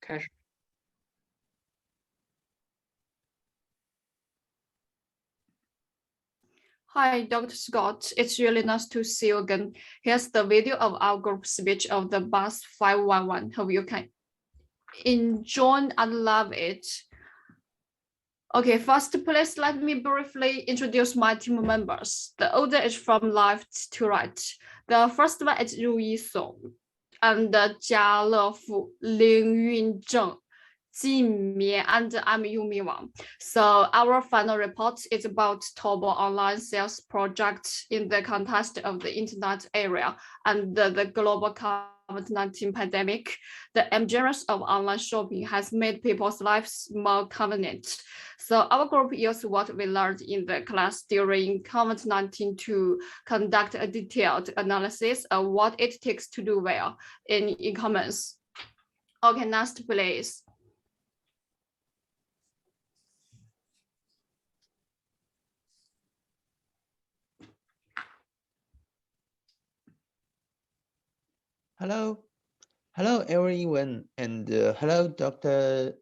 开始。Hi, Dr. Scott. It's really nice to see you again. Here's the video of our group speech of the BUS511. Hope you can enjoy and love it. Okay, first, please let me briefly introduce my team members. The order is from left to right. The first one is Ruyi Song, and Jiale Fu, Lingyun Zheng, Mian, and I'm Yumin Wang. So our final report is about Taobao online sales project in the context of the internet area and the global COVID-19 pandemic. The emergence of online shopping has made people's lives more convenient. So our group used what we learned in the class during COVID-19 to conduct a detailed analysis of what it takes to do well in e-commerce. Okay, next please. Hello everyone, and hello Dr.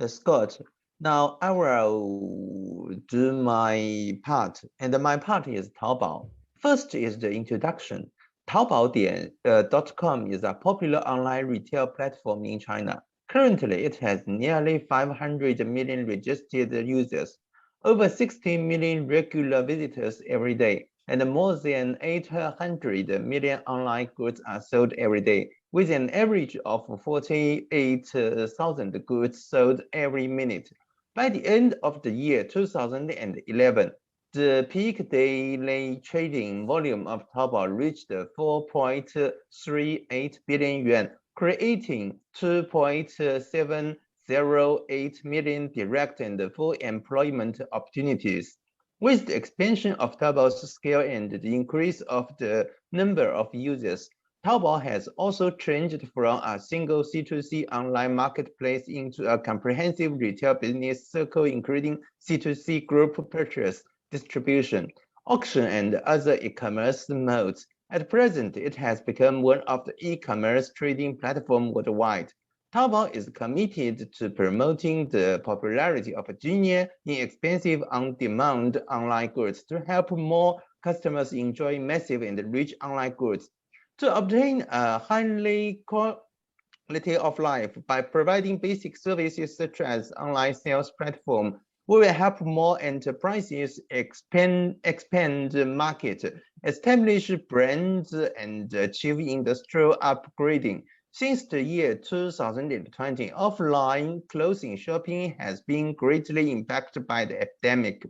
Scott. Now I will do my part, and my part is Taobao. First is the introduction. Taobao.com is a popular online retail platform in China. Currently, it has nearly 500 million registered users, over 60 million regular visitors every day, and more than 800 million online goods are sold every day, with an average of 48,000 goods sold every minute. By the end of the year 2011, the peak daily trading volume of Taobao reached 4.38 billion yuan, creating 2.708 million direct and full employment opportunities. With the expansion of Taobao's scale and the increase of the number of users, Taobao has also changed from a single C2C online marketplace into a comprehensive retail business circle, including C2C group purchase, distribution, auction, and other e-commerce modes. At present, it has become one of the e-commerce trading platforms worldwide. Taobao is committed to promoting the popularity of genuine, inexpensive, on-demand online goods to help more customers enjoy massive and rich online goods. To obtain a highly quality of life by providing basic services such as online sales platform, we will help more enterprises expand the market, establish brands, and achieve industrial upgrading. Since the year 2020, offline clothing shopping has been greatly impacted by the epidemic.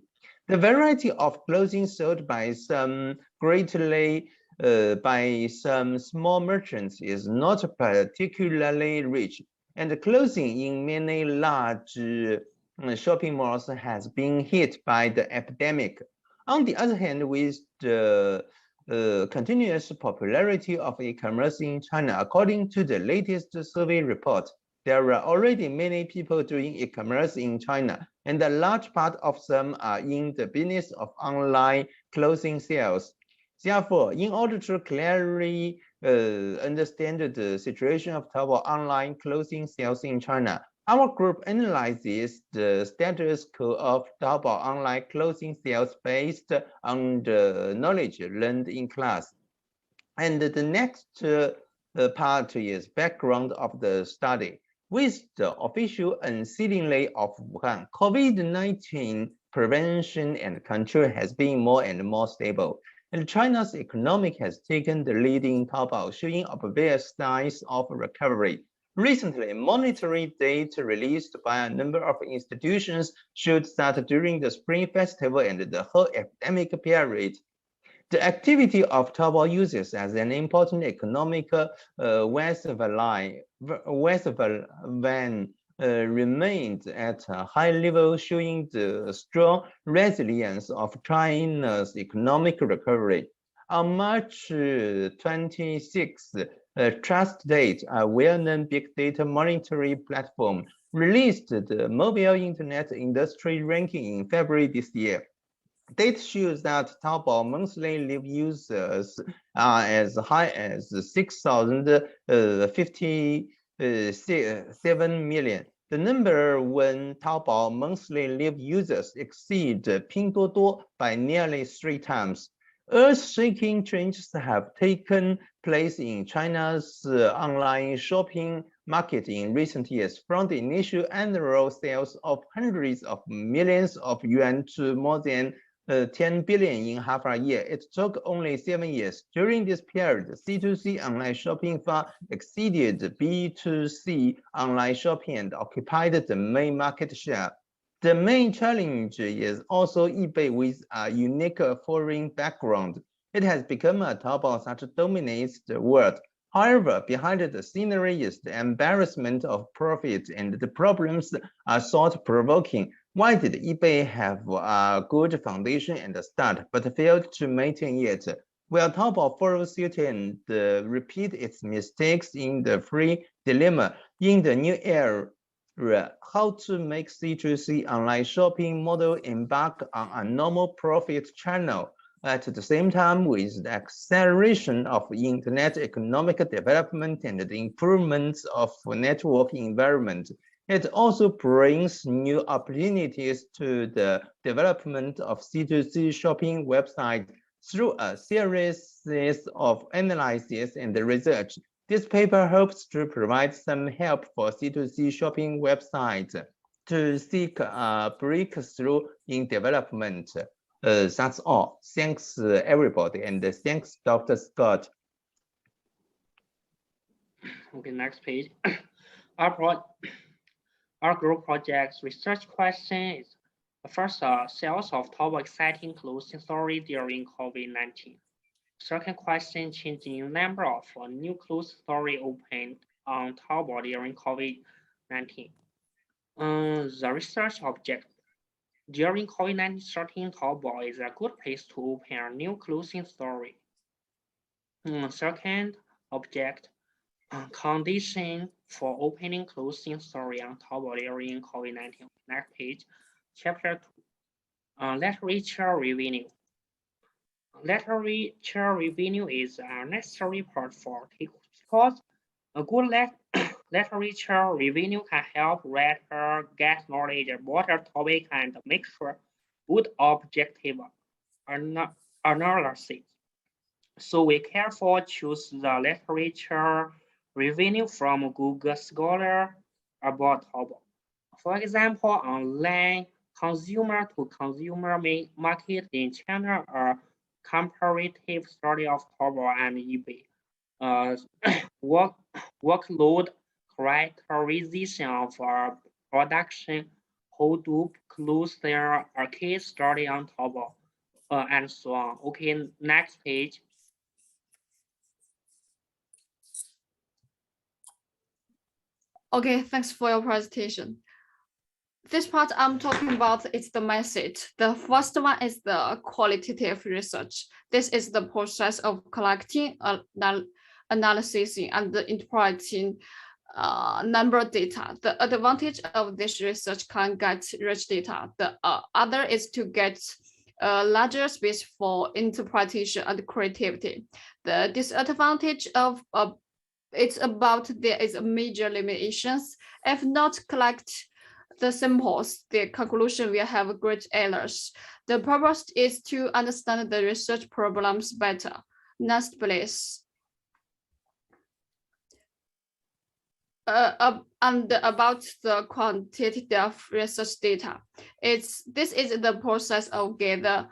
The variety of clothing sold by some small merchants is not particularly rich, and clothing in many large shopping malls has been hit by the epidemic. On the other hand, with the continuous popularity of e-commerce in China, according to the latest survey report, there are already many people doing e-commerce in China, and a large part of them are in the business of online clothing sales. Therefore, in order to clearly understand the situation of Taobao online clothing sales in China, our group analyzes the status quo of Taobao online clothing sales based on the knowledge learned in class. And the next part is background of the study. With the official unsealing of Wuhan, COVID-19 prevention and control has been more and more stable, and China's economic has taken the lead in Taobao, showing obvious signs of recovery. Recently, monetary data released by a number of institutions showed that during the Spring Festival and the whole epidemic period, the activity of Taobao users as an important economic remained at a high level, showing the strong resilience of China's economic recovery. On March 26th, TrustDate, a well-known big data monitoring platform, released the mobile internet industry ranking in February this year. Data shows that Taobao monthly live users are as high as 6,050 7 million. The number when Taobao monthly live users exceed Pinduoduo by nearly 3 times. Earth-shaking changes have taken place in China's online shopping market in recent years, from the initial annual sales of hundreds of millions of yuan to more than 10 billion in half a year. It took only 7 years. During this period, C2C online shopping far exceeded B2C online shopping and occupied the main market share. The main challenge is also eBay with a unique foreign background. It has become a Taobao that dominates the world. However, behind the scenery is the embarrassment of profit, and the problems are thought-provoking. Why did eBay have a good foundation and start, but failed to maintain it? Will Taobao follow suit and repeat its mistakes in the free dilemma in the new era? How to make C2C online shopping model embark on a normal profit channel at the same time with the acceleration of internet economic development and the improvements of network environment. It also brings new opportunities to the development of C2C shopping websites through a series of analysis and research. This paper hopes to provide some help for C2C shopping websites to seek a breakthrough in development. That's all. Thanks, everybody, and thanks, Dr. Scott. Okay, next page. Our group project's research question is, first, sales of Taobao exciting clothing story during COVID-19. Second question, changing number of new clothes store opened on Taobao during COVID-19. The research object. During COVID-19, Taobao is a good place to open a new clothing store. Second object, condition for opening clothing store on Taobao during COVID-19. Next page, chapter 2, literature revenue. Literature revenue is a necessary part for because a good literature revenue can help reader get knowledge about a topic and make sure good objective analysis. So we carefully choose the literature revenue from Google Scholar about Taobao. For example, online consumer-to-consumer market in China are comparative study of Taobao and eBay, workload characterization of production, how to close their case study on Taobao, and so on. Okay, next page. Okay, thanks for your presentation. This part I'm talking about is the method. The first one is the qualitative research. This is the process of collecting, analyzing, and interpreting number data. The advantage of this research can get rich data. The other is to get a larger space for interpretation and creativity. The disadvantage of it's about there is major limitations. If not collect the samples, the conclusion will have great errors. The purpose is to understand the research problems better. Next, please. And about the quantitative research data. This is the process of gather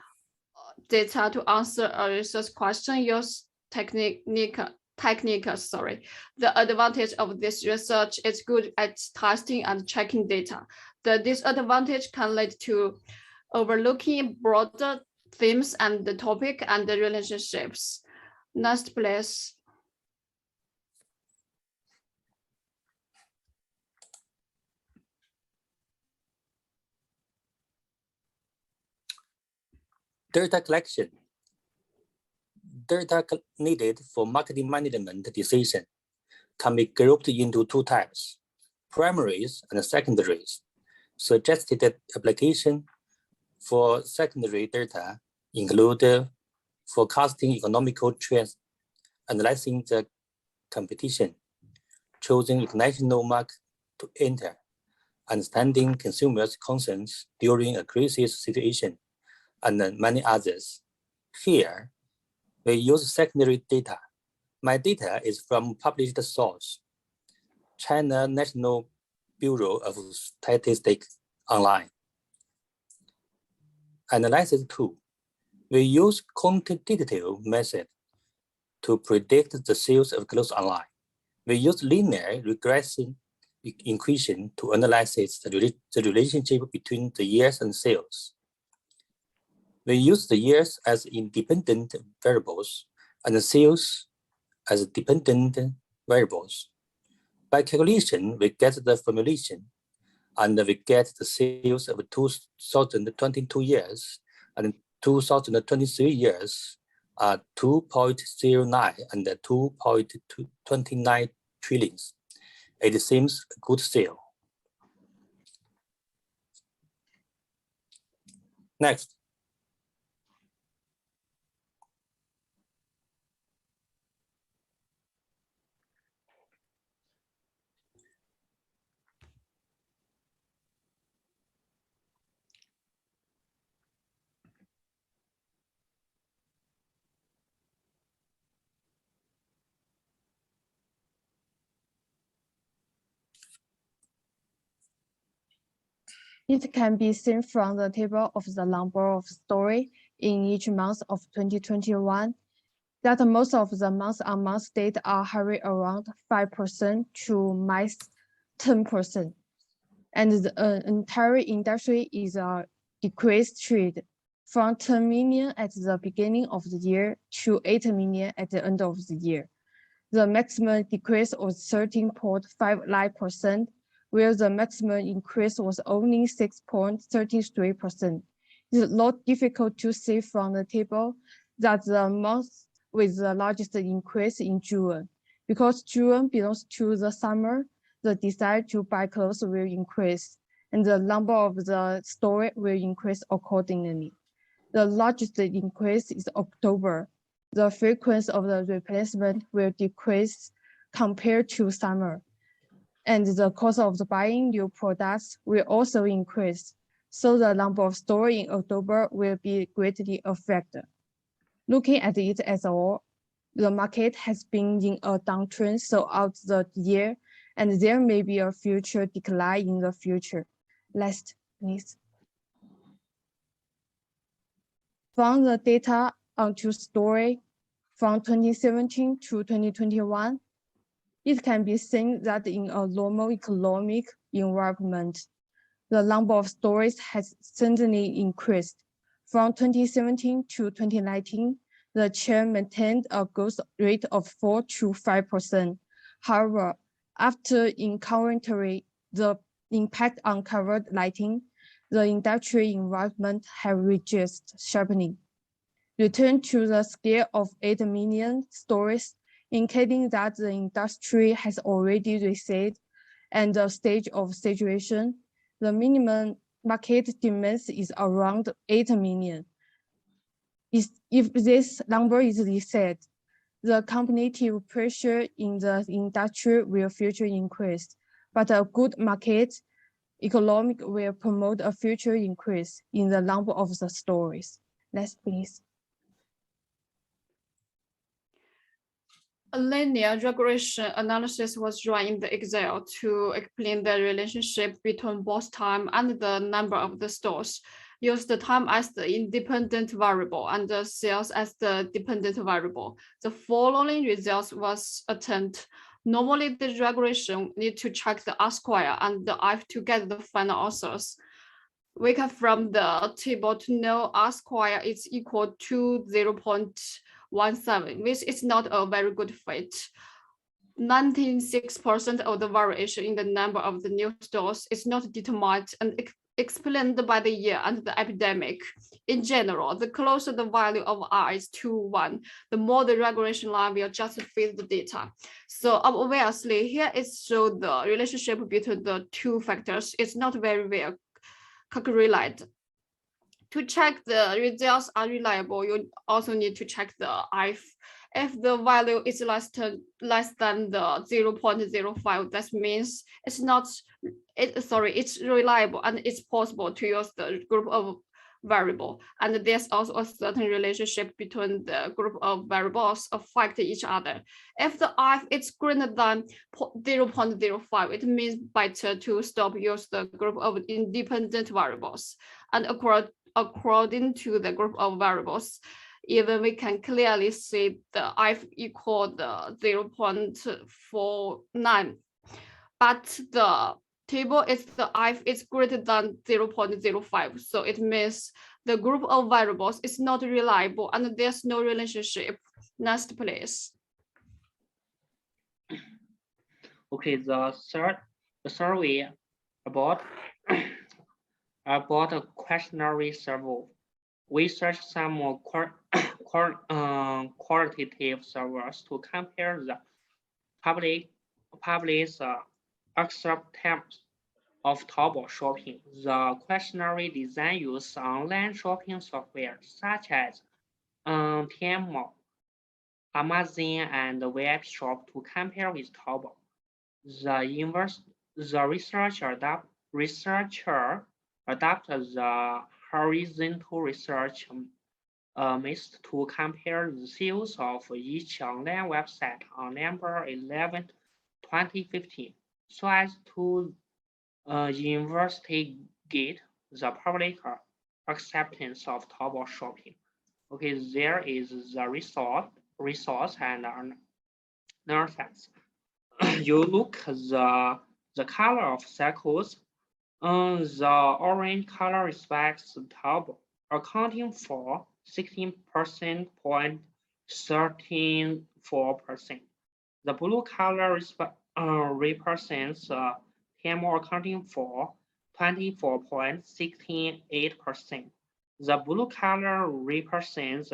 data to answer a research question. Use technique. The advantage of this research is good at testing and checking data. The disadvantage can lead to overlooking broader themes and the topic and the relationships. Next, please. Data collection. Data needed for marketing management decision can be grouped into two types, primaries and secondaries. Suggested application for secondary data include forecasting economical trends, analyzing the competition, choosing international market to enter, understanding consumers' concerns during a crisis situation, and many others. Here, we use secondary data. My data is from published source, China National Bureau of Statistics online. Analysis 2. We use quantitative method to predict the sales of clothes online. We use linear regression equation to analyze the relationship between the years and sales. We use the years as independent variables and the sales as dependent variables. By calculation, we get the formulation, and we get the sales of 2022 years and 2023 years are 2.09 and 2.29 trillions. It seems a good sale. Next. It can be seen from the table of the number of stores in each month of 2021 that most of the month-on-month data are hovering around 5% to -10%. And the entire industry is a decreased trend from 10 million at the beginning of the year to 8 million at the end of the year. The maximum decrease was 13.59%, where the maximum increase was only 6.33%. It's not difficult to see from the table that the month with the largest increase in June, because June belongs to the summer, the desire to buy clothes will increase, and the number of the stores will increase accordingly. The largest increase is October. The frequency of the replacement will decrease compared to summer, and the cost of the buying new products will also increase. So the number of stores in October will be greatly affected. Looking at it as a whole, the market has been in a downtrend throughout the year, and there may be a future decline in the future. Last, please. From the data onto story from 2017 to 2021, it can be seen that in a normal economic environment, the number of stores has certainly increased. From 2017 to 2019, the chain maintained a growth rate of 4 to 5%. However, after encountering the impact on covered lighting, the industry environment has reduced sharply. Return to the scale of 8 million stores, indicating that the industry has already receded and the stage of saturation. The minimum market demand is around 8 million. If this number is reset, the competitive pressure in the industry will future increase, but a good market economic will promote a future increase in the number of the stores. Next, please. A linear regression analysis was run in the Excel to explain the relationship between both time and the number of the stores. Use the time as the independent variable and the sales as the dependent variable. The following results was obtained. Normally, the regression need to check the R-square and the F to get the final answers. We can from the table to know R-square is equal to 0.17, which is not a very good fit. 96% of the variation in the number of the new stores is not determined and explained by the year and the epidemic. In general, the closer the value of R is to 1, the more the regression line will just fit the data. So obviously, here it shows the relationship between the two factors. It's not very well calculated. To check the results are reliable, you also need to check the F If the value is less than the 0.05, that means it's reliable and it's possible to use the group of variable. And there's also a certain relationship between the group of variables affect each other. If the if is greater than 0.05, it means better to stop use the group of independent variables. And according to the group of variables, even we can clearly see the if equal the 0.49, but the table is the if is greater than 0.05, so it means the group of variables is not reliable and there's no relationship. Next, please. Okay, the survey about a questionnaire survey. We searched some more qualitative surveys to compare the public's acceptance of Taobao shopping. The questionnaire design uses online shopping software such as Tmall, Amazon, and Web Shop to compare with Taobao. The researcher adapted the horizontal research method to compare the sales of each online website on November 11, 2015, so as to investigate the public acceptance of Taobao shopping. Okay, there is the resource and analysis. You look the color of circles. The orange color reflects Taobao, accounting for 16.34%. The blue color represents Tmall, accounting for 24.68%. The blue color represents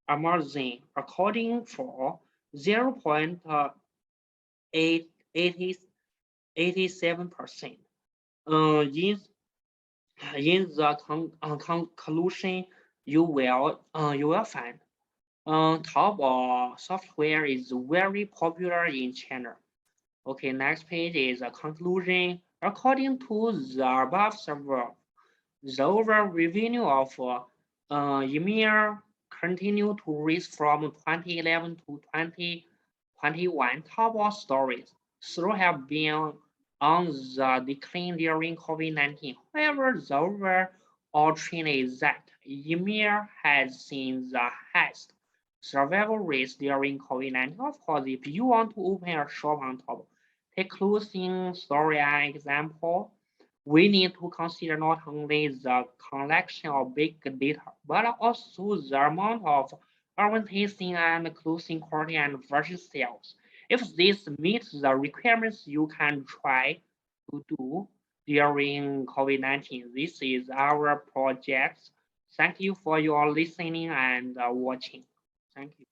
Amazon, accounting for 0.87%. In the conclusion, you will find Taobao software is very popular in China. Okay, next page is a conclusion. According to the above survey, the overall revenue of EMEA continued to rise from 2011 to 2021. Taobao stores should have been on the decline during COVID-19. However, the overall trend is that EMEA has seen the highest survival rates during COVID-19. Of course, if you want to open a shop on Taobao, take clothing store as example, we need to consider not only the collection of big data, but also the amount of advertising and clothing quality and versus sales. If this meets the requirements, you can try to do during COVID-19. This is our project. Thank you for your listening and watching. Thank you.